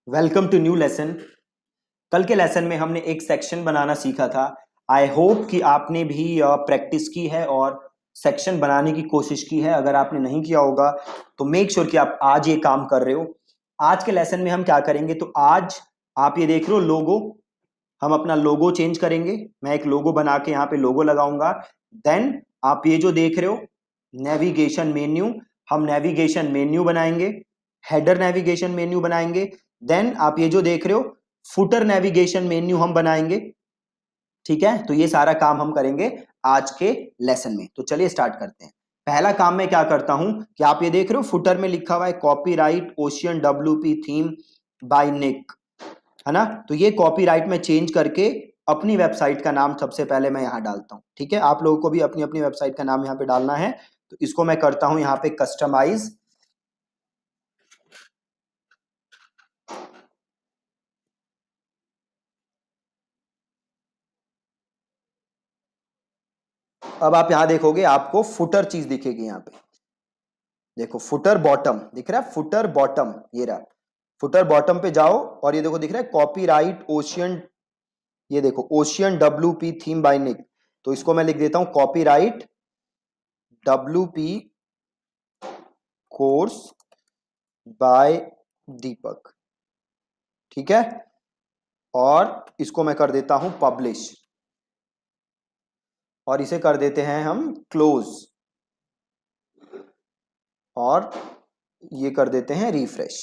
Welcome to new lesson. कल के lesson में हमने एक सेक्शन बनाना सीखा था। आई होप कि आपने भी प्रैक्टिस की है और सेक्शन बनाने की कोशिश की है। अगर आपने नहीं किया होगा तो मेक श्योर कि आप आज ये काम कर रहे हो। आज के लेसन में हम क्या करेंगे, तो आज आप ये देख रहे हो लोगो। हम अपना लोगो चेंज करेंगे। मैं एक लोगो बना के यहाँ पे लोगो लगाऊंगा। देन आप ये जो देख रहे हो नेविगेशन मेन्यू, हम नेविगेशन मेन्यू बनाएंगे। हेडर नेविगेशन मेन्यू बनाएंगे। देन आप ये जो देख रहे हो फुटर नेविगेशन मेन्यू हम बनाएंगे। ठीक है, तो ये सारा काम हम करेंगे आज के लेसन में। तो चलिए स्टार्ट करते हैं। पहला काम मैं क्या करता हूं कि आप ये देख रहे हो फुटर में लिखा हुआ है copyright ocean WP theme by Nick, है ना। तो ये कॉपीराइट में चेंज करके अपनी वेबसाइट का नाम सबसे पहले मैं यहाँ डालता हूँ। ठीक है, आप लोगों को भी अपनी अपनी वेबसाइट का नाम यहाँ पे डालना है। तो इसको मैं करता हूँ यहाँ पे कस्टमाइज। अब आप यहां देखोगे आपको फुटर चीज दिखेगी यहाँ पे। देखो फुटर बॉटम दिख रहा है, फुटर बॉटम ये रहा। फुटर बॉटम पे जाओ और ये देखो दिख रहा है कॉपीराइट ओशियन। ये देखो ocean W P theme by Nick. तो इसको मैं लिख देता हूं copyright W P course by Deepak. ठीक है, और इसको मैं कर देता हूं पब्लिश और इसे कर देते हैं हम क्लोज और ये कर देते हैं रिफ्रेश।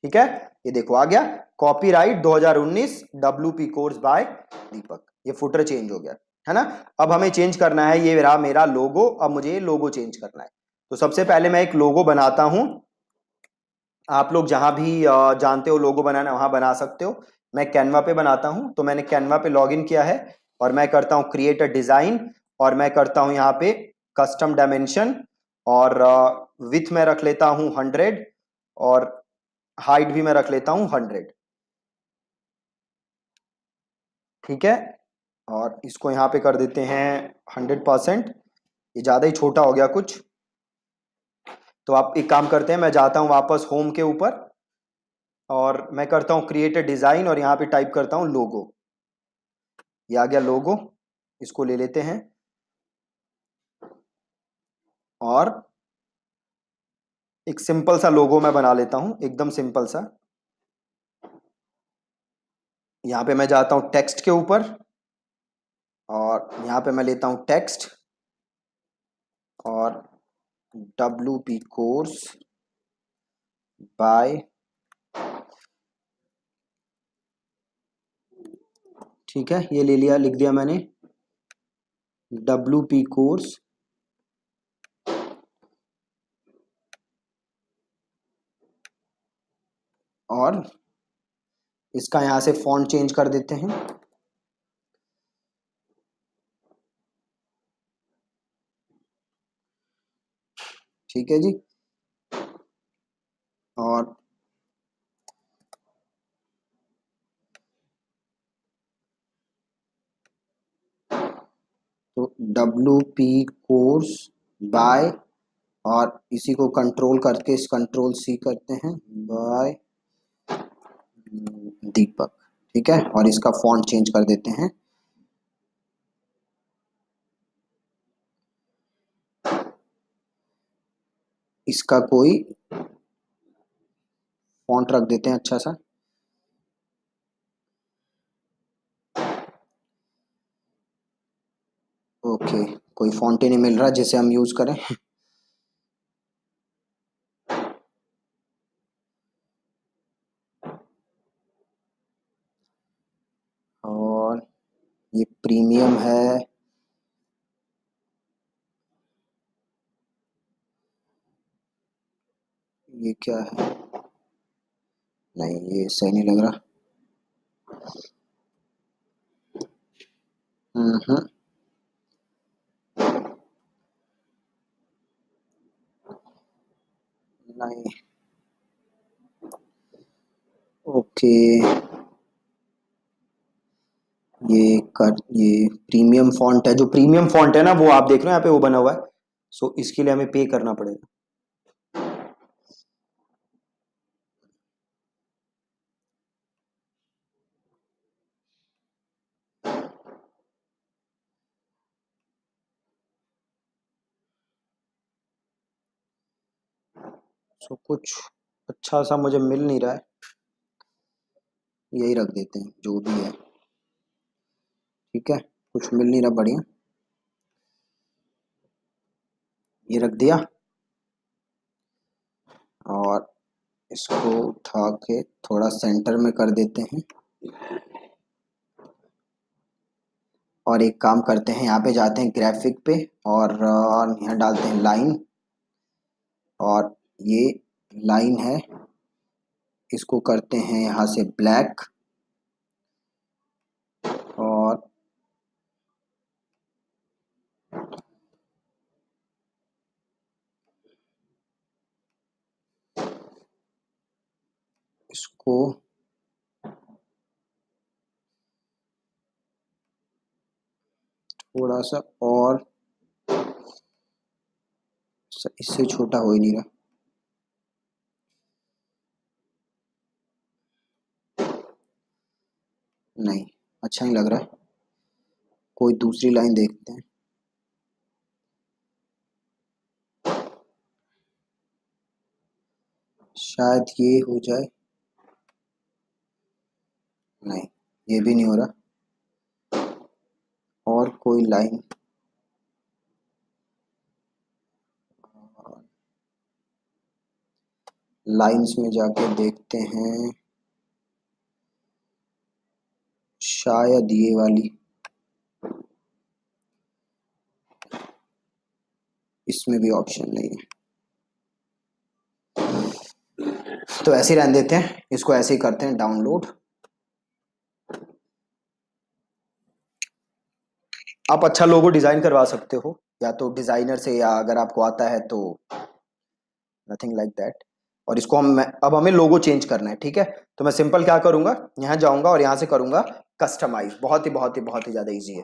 ठीक है, ये देखो आ गया कॉपीराइट 2019 डब्ल्यूपी कोर्स बाय दीपक। ये फुटर चेंज हो गया, है ना। अब हमें चेंज करना है, ये रहा मेरा लोगो। अब मुझे ये लोगो चेंज करना है। तो सबसे पहले मैं एक लोगो बनाता हूं। आप लोग जहां भी जानते हो लोगो बनाना वहां बना सकते हो। मैं कैनवा पे बनाता हूं, तो मैंने कैनवा पे लॉग इन किया है और मैं करता हूं क्रिएट अ डिजाइन और मैं करता हूं यहाँ पे कस्टम डायमेंशन और विथ में रख लेता हूं 100 और हाइट भी मैं रख लेता हूं 100। ठीक है, और इसको यहाँ पे कर देते हैं 100%। ये ज्यादा ही छोटा हो गया कुछ। तो आप एक काम करते हैं, मैं जाता हूं वापस होम के ऊपर और मैं करता हूं क्रिएट अ डिजाइन और यहाँ पे टाइप करता हूं लोगो। ये आ गया लोगो, इसको ले लेते हैं और एक सिंपल सा लोगो मैं बना लेता हूं, एकदम सिंपल सा। यहाँ पे मैं जाता हूं टेक्स्ट के ऊपर और यहाँ पे मैं लेता हूं टेक्स्ट और डब्ल्यू पी कोर्स बाय। ठीक है, ये ले लिया, लिख दिया मैंने डब्ल्यू पी कोर्स। और इसका यहाँ से फॉन्ट चेंज कर देते हैं। ठीक है जी, और तो डब्ल्यू पी कोर्स बाय और इसी को कंट्रोल करके इस कंट्रोल सी करते हैं बाय दीपक। ठीक है, और इसका फॉन्ट चेंज कर देते हैं। इसका कोई फॉन्ट रख देते हैं अच्छा सा। ओके, कोई फॉन्ट ही नहीं मिल रहा जिसे हम यूज करें। और ये प्रीमियम है। ये क्या है, नहीं ये सही नहीं लग रहा। हम्म, नहीं। ओके, ये प्रीमियम फॉन्ट है। जो प्रीमियम फॉन्ट है ना वो आप देख रहे हो यहाँ पे वो बना हुआ है। सो इसके लिए हमें पे करना पड़ेगा। सो कुछ अच्छा सा मुझे मिल नहीं रहा है, यही रख देते हैं जो भी है। ठीक है, कुछ मिल नहीं रहा बढ़िया, ये रख दिया। और इसको उठा के थोड़ा सेंटर में कर देते हैं। और एक काम करते हैं, यहाँ पे जाते हैं ग्राफिक पे और यहाँ डालते हैं लाइन। और ये लाइन है, इसको करते हैं यहाँ से ब्लैक। और इसको थोड़ा सा और, इससे छोटा हो ही नहीं रहा। नहीं, अच्छा नहीं लग रहा है, कोई दूसरी लाइन देखते हैं। शायद ये हो जाए। नहीं, ये भी नहीं हो रहा। और कोई लाइन, लाइंस में जाके देखते हैं, शायद ये वाली, इसमें भी ऑप्शन नहीं है, तो ऐसे ही रहने देते हैं। इसको ऐसे ही करते हैं डाउनलोड। आप अच्छा लोगो डिजाइन करवा सकते हो, या तो डिजाइनर से, या अगर आपको आता है तो नथिंग लाइक दैट। और इसको अब हमें लोगो चेंज करना है। ठीक है, तो मैं सिंपल क्या करूंगा, यहां जाऊंगा और यहां से करूंगा कस्टमाइज। बहुत ही ज्यादा इजी है।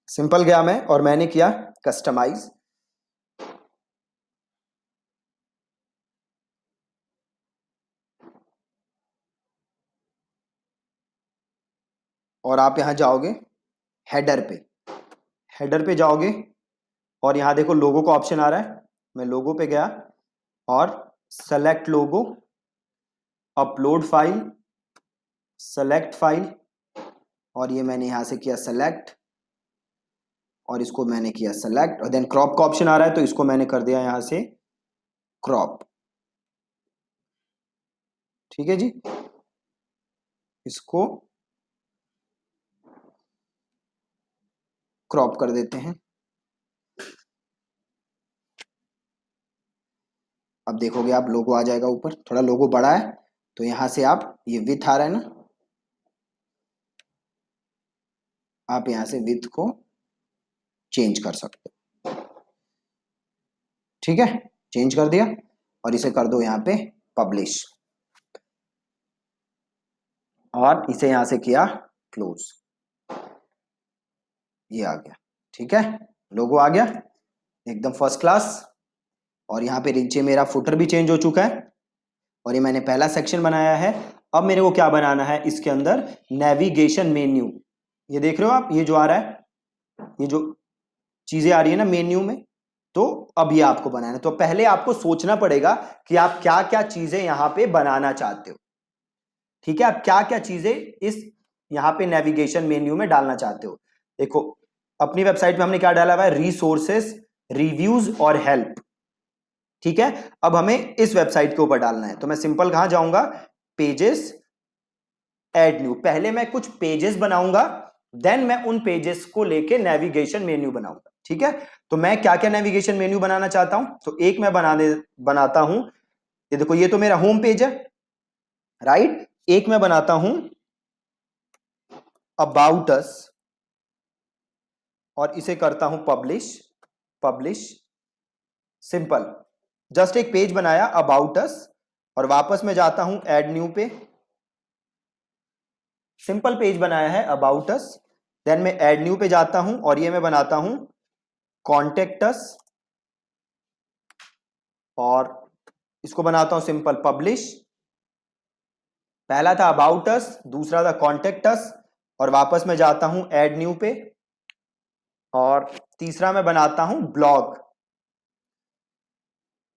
सिंपल गया मैं और मैंने किया कस्टमाइज। और आप यहां जाओगे हेडर पे, हेडर पे जाओगे और यहां देखो लोगो का ऑप्शन आ रहा है। मैं लोगो पे गया और सेलेक्ट लोगो, अपलोड फाइल, सेलेक्ट फाइल, और ये मैंने यहां से किया सेलेक्ट, और इसको मैंने किया सेलेक्ट। और देन क्रॉप का ऑप्शन आ रहा है, तो इसको मैंने कर दिया यहां से क्रॉप। ठीक है जी, इसको क्रॉप कर देते हैं। अब देखोगे आप लोगो आ जाएगा ऊपर, थोड़ा लोगो बड़ा है तो यहां से आप, ये विथ आ रहा है ना, आप यहां से विथ को चेंज कर सकते हो। ठीक है, चेंज कर दिया और इसे कर दो यहां पे पब्लिश, और इसे यहां से किया क्लोज। ये आ गया। ठीक है, लोगो आ गया एकदम फर्स्ट क्लास। और यहाँ पे नीचे मेरा फुटर भी चेंज हो चुका है। और ये मैंने पहला सेक्शन बनाया है। अब मेरे को क्या बनाना है, इसके अंदर नेविगेशन मेन्यू। ये देख रहे हो आप, ये जो आ रहा है, ये जो चीजें आ रही है ना मेन्यू में, तो अब ये आपको बनाना है। तो पहले आपको सोचना पड़ेगा कि आप क्या क्या चीजें यहां पे बनाना चाहते हो। ठीक है, आप क्या क्या चीजें इस यहां पे नेविगेशन मेन्यू में डालना चाहते हो। देखो, अपनी वेबसाइट में हमने क्या डाला हुआ है, रिसोर्सेस, रिव्यूज और हेल्प। ठीक है, अब हमें इस वेबसाइट के ऊपर डालना है, तो मैं सिंपल कहां जाऊंगा, पेजेस, ऐड न्यू। पहले मैं कुछ पेजेस बनाऊंगा, देन मैं उन पेजेस को लेके नेविगेशन मेन्यू बनाऊंगा। ठीक है, तो मैं क्या क्या नेविगेशन मेन्यू बनाना चाहता हूं, तो एक मैं बनाता हूं, ये देखो, ये तो मेरा होम पेज है, राइट। एक मैं बनाता हूं अबाउट अस, और इसे करता हूं पब्लिश। पब्लिश, सिंपल, जस्ट एक पेज बनाया अबाउट अस, और वापस में जाता हूं ऐड न्यू पे, सिंपल पेज बनाया है अबाउट अस। देन मैं ऐड न्यू पे जाता हूं और ये मैं बनाता हूं कॉन्टेक्ट अस, और इसको बनाता हूं सिंपल पब्लिश। पहला था अबाउट अस, दूसरा था कॉन्टेक्ट अस, और वापस में जाता हूं ऐड न्यू पे, और तीसरा मैं बनाता हूं ब्लॉग।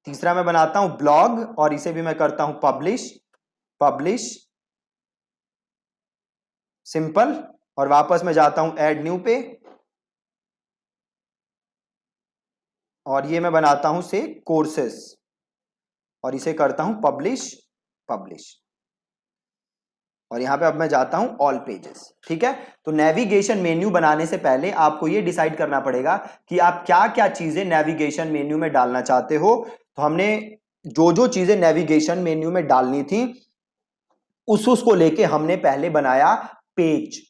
तीसरा मैं बनाता हूं ब्लॉग और इसे भी मैं करता हूं पब्लिश, पब्लिश सिंपल, और वापस मैं जाता हूं ऐड न्यू पे और ये मैं बनाता हूं से कोर्सेस और इसे करता हूं पब्लिश, पब्लिश, और यहां पे अब मैं जाता हूं ऑल पेजेस। ठीक है, तो नेविगेशन मेन्यू बनाने से पहले आपको ये डिसाइड करना पड़ेगा कि आप क्या क्या चीजें नेविगेशन मेन्यू में डालना चाहते हो। तो हमने जो जो चीजें नेविगेशन मेन्यू में डालनी थी उसको लेके हमने पहले बनाया पेज।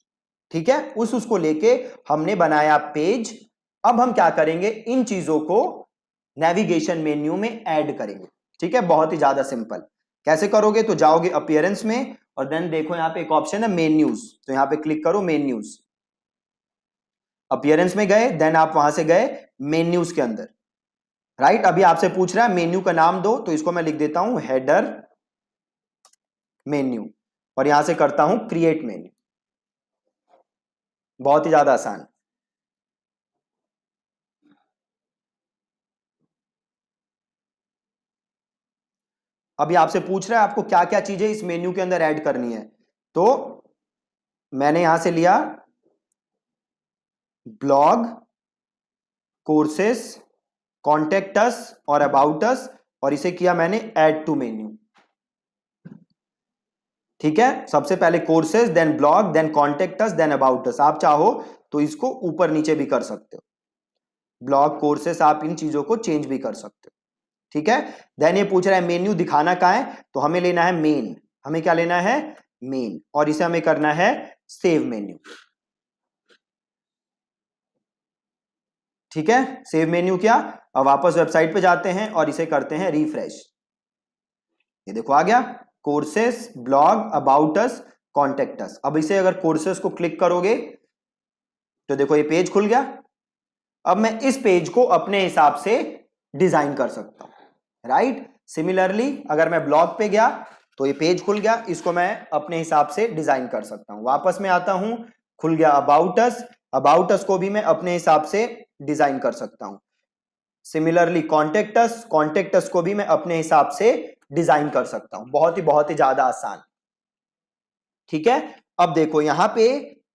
ठीक है, उसको लेके हमने बनाया पेज। अब हम क्या करेंगे, इन चीजों को नेविगेशन मेन्यू में ऐड करेंगे। ठीक है, बहुत ही ज्यादा सिंपल। कैसे करोगे, तो जाओगे अपीयरेंस में और देन देखो यहां पे एक ऑप्शन है मेन्यूज, तो यहां पे क्लिक करो मेन्यूज। अपीयरेंस में गए, देन आप वहां से गए मेन्यूज के अंदर। राइट, अभी आपसे पूछ रहा है मेन्यू का नाम दो, तो इसको मैं लिख देता हूं हेडर मेन्यू और यहां से करता हूं क्रिएट मेन्यू। बहुत ही ज्यादा आसान। अभी आपसे पूछ रहा है आपको क्या क्या चीजें इस मेन्यू के अंदर ऐड करनी है, तो मैंने यहां से लिया ब्लॉग, कोर्सेस, कॉन्टेक्ट अस और अबाउट अस, और इसे किया मैंने ऐड टू मेन्यू। ठीक है, सबसे पहले courses, then blog, then contact us, then about us. आप चाहो तो इसको ऊपर नीचे भी कर सकते हो, ब्लॉग कोर्सेस, आप इन चीजों को चेंज भी कर सकते हो। ठीक है, देन ये पूछ रहा है मेन्यू दिखाना कहां है, तो हमें लेना है मेन। हमें क्या लेना है, मेन, और इसे हमें करना है सेव मेन्यू। ठीक है, सेव मेन्यू किया। अब वापस वेबसाइट पे जाते हैं और इसे करते हैं रिफ्रेश। ये देखो आ गया courses, blog, about us, contact us. अब इसे अगर कोर्सेस को क्लिक करोगे तो देखो ये पेज खुल गया। अब मैं इस पेज को अपने हिसाब से डिजाइन कर सकता हूं। राइट, सिमिलरली अगर मैं ब्लॉग पे गया तो ये पेज खुल गया, इसको मैं अपने हिसाब से डिजाइन कर सकता हूं। वापस में आता हूं, खुल गया अबाउट अस, अबाउट अस को भी मैं अपने हिसाब से डिजाइन कर सकता हूं। Similarly contact us, contact us को भी मैं अपने हिसाब से डिजाइन कर सकता हूं। बहुत ही ज्यादा आसान। ठीक है, अब देखो यहां पे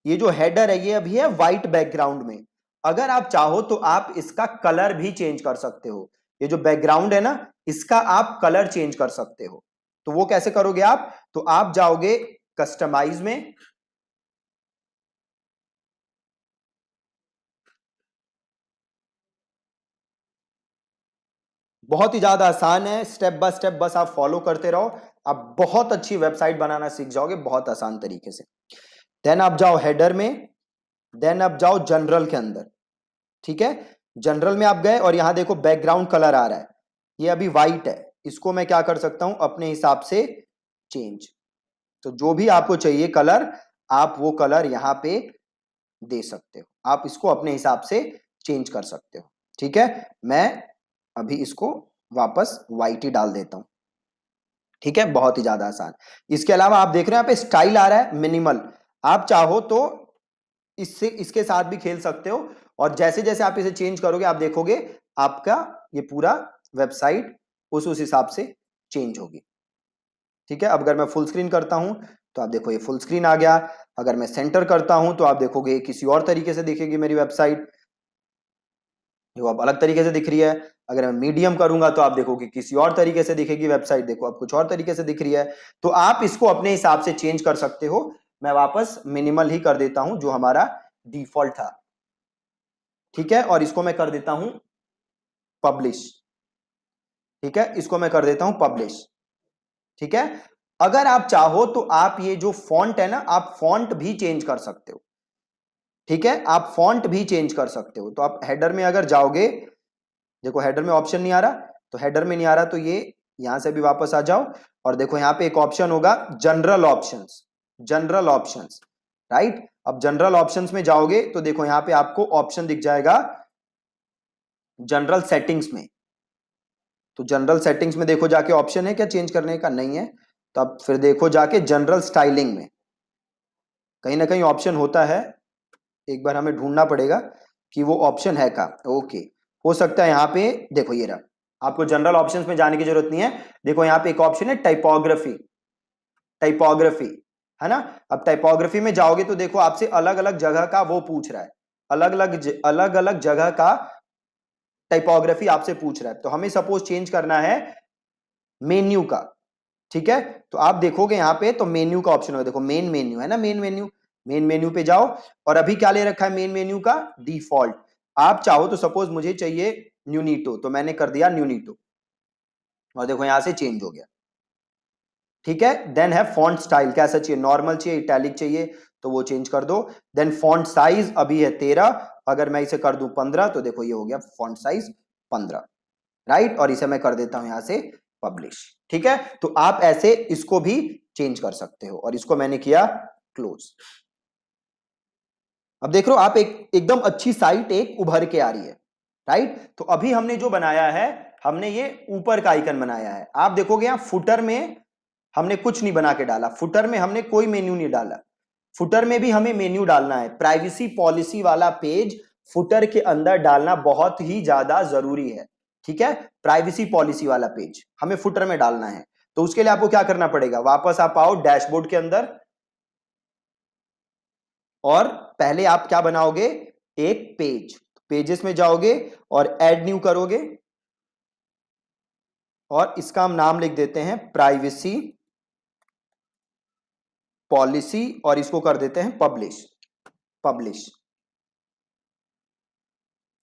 ये जो हेडर है ये अभी है व्हाइट बैकग्राउंड में। अगर आप चाहो तो आप इसका कलर भी चेंज कर सकते हो। ये जो बैकग्राउंड है ना, इसका आप कलर चेंज कर सकते हो। तो वो कैसे करोगे आप, तो आप जाओगे कस्टमाइज में, बहुत ही ज्यादा आसान है, स्टेप बाय स्टेप बस आप फॉलो करते रहो, आप बहुत अच्छी वेबसाइट बनाना सीख जाओगे बहुत आसान तरीके से। देन आप जाओ हेडर में, देन आप जाओ जनरल के अंदर। ठीक है, जनरल में आप गए और यहां देखो बैकग्राउंड कलर आ रहा है, ये अभी व्हाइट है, इसको मैं क्या कर सकता हूं अपने हिसाब से चेंज। तो जो भी आपको चाहिए कलर, आप वो कलर यहां पे दे सकते हो, आप इसको अपने हिसाब से चेंज कर सकते हो। ठीक है, मैं अभी इसको वापस व्हाइट ही डाल देता हूं। ठीक है, बहुत ही ज्यादा आसान। इसके अलावा आप देख रहे हैं यहाँ पे स्टाइल आ रहा है मिनिमल, आप चाहो तो इससे इसके साथ भी खेल सकते हो, और जैसे जैसे आप इसे चेंज करोगे आप देखोगे आपका ये पूरा वेबसाइट उस हिसाब से चेंज होगी। ठीक है, अब अगर मैं फुल स्क्रीन करता हूं तो आप देखो ये फुल स्क्रीन आ गया। अगर मैं सेंटर करता हूं तो आप देखोगे किसी और तरीके से दिखेगी मेरी वेबसाइट, जो अब अलग तरीके से दिख रही है। अगर मैं मीडियम करूंगा तो आप देखोगे किसी और तरीके से दिखेगी वेबसाइट, देखो अब कुछ और तरीके से दिख रही है। तो आप इसको अपने हिसाब से चेंज कर सकते हो। मैं वापस मिनिमल ही कर देता हूं जो हमारा डिफॉल्ट था। ठीक है, और इसको मैं कर देता हूं पब्लिश। ठीक है, इसको मैं कर देता हूं पब्लिश। ठीक है, अगर आप चाहो तो आप ये जो फॉन्ट है ना, आप फॉन्ट भी चेंज कर सकते हो। ठीक है, आप फॉन्ट भी चेंज कर सकते हो। तो आप हेडर में अगर जाओगे, देखो हेडर में ऑप्शन नहीं आ रहा, तो हेडर में नहीं आ रहा तो ये यहां से भी वापस आ जाओ और देखो यहां पे एक ऑप्शन होगा general options, general options. Right, अब जनरल ऑप्शंस में जाओगे तो देखो यहां पे आपको ऑप्शन दिख जाएगा जनरल सेटिंग्स में। तो जनरल सेटिंग्स में देखो जाके ऑप्शन है क्या चेंज करने का, नहीं है, तो अब फिर देखो जाके जनरल स्टाइलिंग में कहीं ना कहीं ऑप्शन होता है, एक बार हमें ढूंढना पड़ेगा कि वो ऑप्शन है का। ओके, हो सकता है यहाँ पे देखो ये रहा, आपको जनरल ऑप्शंस में जाने की जरूरत नहीं है। देखो यहाँ पे एक ऑप्शन है टाइपोग्राफी, टाइपोग्राफी है ना। अब टाइपोग्राफी में जाओगे तो देखो आपसे अलग अलग जगह का वो पूछ रहा है, अलग अलग जगह का टाइपोग्राफी आपसे पूछ रहा है। तो हमें सपोज चेंज करना है मेन्यू का, ठीक है। तो आप देखोगे यहाँ पे तो मेन्यू का ऑप्शन होगा, देखो मेन मेन्यू है ना, मेन मेन्यू पे जाओ और अभी क्या ले रखा है मेन मेन्यू का, डिफॉल्ट। आप चाहो तो सपोज मुझे चाहिए न्यूनीटो, तो मैंने कर दिया न्यूनीटो और देखो यहां से चेंज हो गया, ठीक है। देन है फॉन्ट स्टाइल, कैसा चाहिए, नॉर्मल चाहिए, इटैलिक चाहिए, तो वो चेंज कर दो। देन फॉन्ट साइज अभी है 13, अगर मैं इसे कर दूं 15 तो देखो ये हो गया फॉन्ट साइज 15, राइट। और इसे मैं कर देता हूं यहां से पब्लिश, ठीक है। तो आप ऐसे इसको भी चेंज कर सकते हो और इसको मैंने किया क्लोज। अब देख रहे हो आप एकदम अच्छी साइट एक उभर के आ रही है, राइट। तो अभी हमने जो बनाया है, हमने ये ऊपर का आइकन बनाया है। आप देखोगे यहां फुटर में हमने कुछ नहीं बना के डाला, फुटर में हमने कोई मेन्यू नहीं डाला। फुटर में भी हमें मेन्यू डालना है, प्राइवेसी पॉलिसी वाला पेज फुटर के अंदर डालना बहुत ही ज्यादा जरूरी है, ठीक है। प्राइवेसी पॉलिसी वाला पेज हमें फुटर में डालना है। तो उसके लिए आपको क्या करना पड़ेगा, वापस आप आओ डैशबोर्ड के अंदर और पहले आप क्या बनाओगे, एक पेज, पेजेस में जाओगे और ऐड न्यू करोगे और इसका हम नाम लिख देते हैं प्राइवेसी पॉलिसी और इसको कर देते हैं पब्लिश,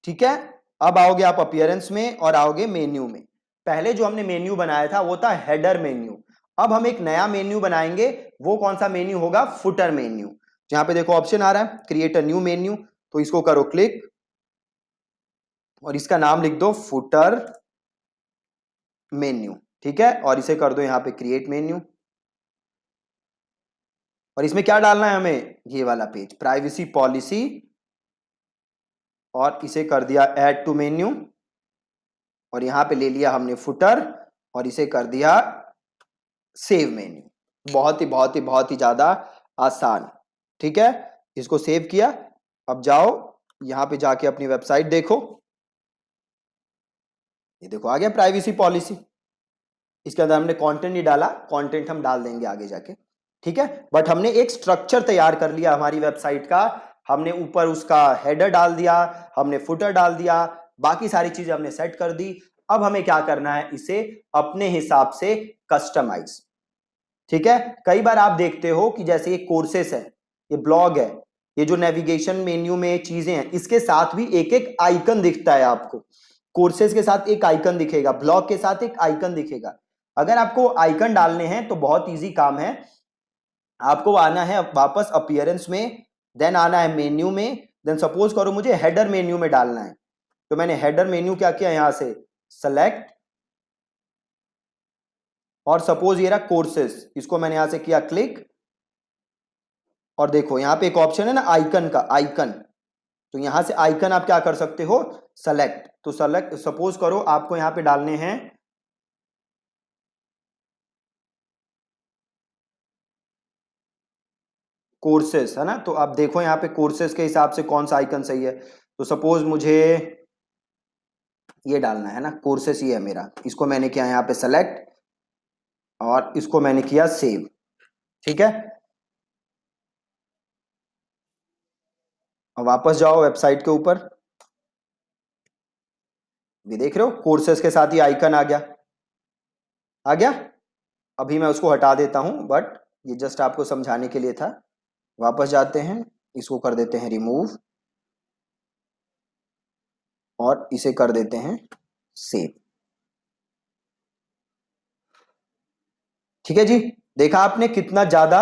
ठीक है। अब आओगे आप अपीयरेंस में और आओगे मेन्यू में। पहले जो हमने मेन्यू बनाया था वो था हेडर मेन्यू, अब हम एक नया मेन्यू बनाएंगे। वो कौन सा मेन्यू होगा, फुटर मेन्यू। जहां पे देखो ऑप्शन आ रहा है क्रिएट अ न्यू मेन्यू, तो इसको करो क्लिक और इसका नाम लिख दो फुटर मेन्यू, ठीक है। और इसे कर दो यहां पे क्रिएट मेन्यू और इसमें क्या डालना है हमें, ये वाला पेज प्राइवेसी पॉलिसी और इसे कर दिया ऐड टू मेन्यू और यहां पे ले लिया हमने फुटर और इसे कर दिया सेव मेन्यू। बहुत ही ज्यादा आसान, ठीक है। इसको सेव किया। अब जाओ यहां पे जाके अपनी वेबसाइट देखो, ये देखो आ गया प्राइवेसी पॉलिसी। इसके अंदर हमने कंटेंट नहीं डाला, कंटेंट हम डाल देंगे आगे जाके, ठीक है। बट हमने एक स्ट्रक्चर तैयार कर लिया हमारी वेबसाइट का। हमने ऊपर उसका हेडर डाल दिया, हमने फुटर डाल दिया, बाकी सारी चीजें हमने सेट कर दी। अब हमें क्या करना है, इसे अपने हिसाब से कस्टमाइज, ठीक है। कई बार आप देखते हो कि जैसे ये कोर्सेस है, ये ब्लॉग है, ये जो नेविगेशन मेन्यू में चीजें हैं, इसके साथ भी एक एक आइकन दिखता है आपको। कोर्सेज के साथ एक आइकन दिखेगा, ब्लॉग के साथ एक आइकन दिखेगा। अगर आपको आइकन डालने हैं तो बहुत इजी काम है, आपको आना है वापस अपीयरेंस में, देन आना है मेन्यू में, देन सपोज करो मुझे हेडर मेन्यू में डालना है, तो मैंने हेडर मेन्यू क्या किया, यहां से सेलेक्ट और सपोज ये रहा कोर्सेज, इसको मैंने यहां से किया क्लिक और देखो यहां पे एक ऑप्शन है ना आइकन का, आइकन, तो यहां से आइकन आप क्या कर सकते हो, सेलेक्ट। तो सेलेक्ट सपोज करो आपको यहां पे डालने हैं कोर्सेस, है ना। तो आप देखो यहां पे कोर्सेस के हिसाब से कौन सा आइकन सही है। तो सपोज मुझे ये डालना है ना, कोर्सेस ये है मेरा, इसको मैंने किया यहां पे सेलेक्ट और इसको मैंने किया सेव, ठीक है। अब वापस जाओ वेबसाइट के ऊपर, ये देख रहे हो कोर्सेस के साथ ही आइकन आ गया, आ गया। अभी मैं उसको हटा देता हूं, बट ये जस्ट आपको समझाने के लिए था। वापस जाते हैं, इसको कर देते हैं रिमूव और इसे कर देते हैं सेव, ठीक है जी। देखा आपने कितना ज्यादा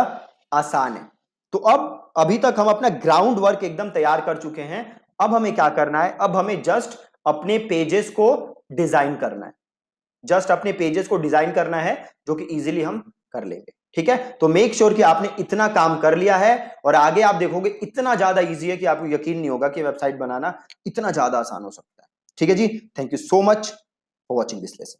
आसान है। तो अब अभी तक हम अपना ग्राउंड वर्क एकदम तैयार कर चुके हैं। अब हमें क्या करना है, अब हमें जस्ट अपने पेजेस को डिजाइन करना है, जस्ट अपने पेजेस को डिजाइन करना है, जो कि इजीली हम कर लेंगे, ठीक है। तो मेक श्योर कि आपने इतना काम कर लिया है और आगे आप देखोगे इतना ज्यादा इजी है कि आपको यकीन नहीं होगा कि वेबसाइट बनाना इतना ज्यादा आसान हो सकता है, ठीक है जी। Thank you so much for watching this lesson.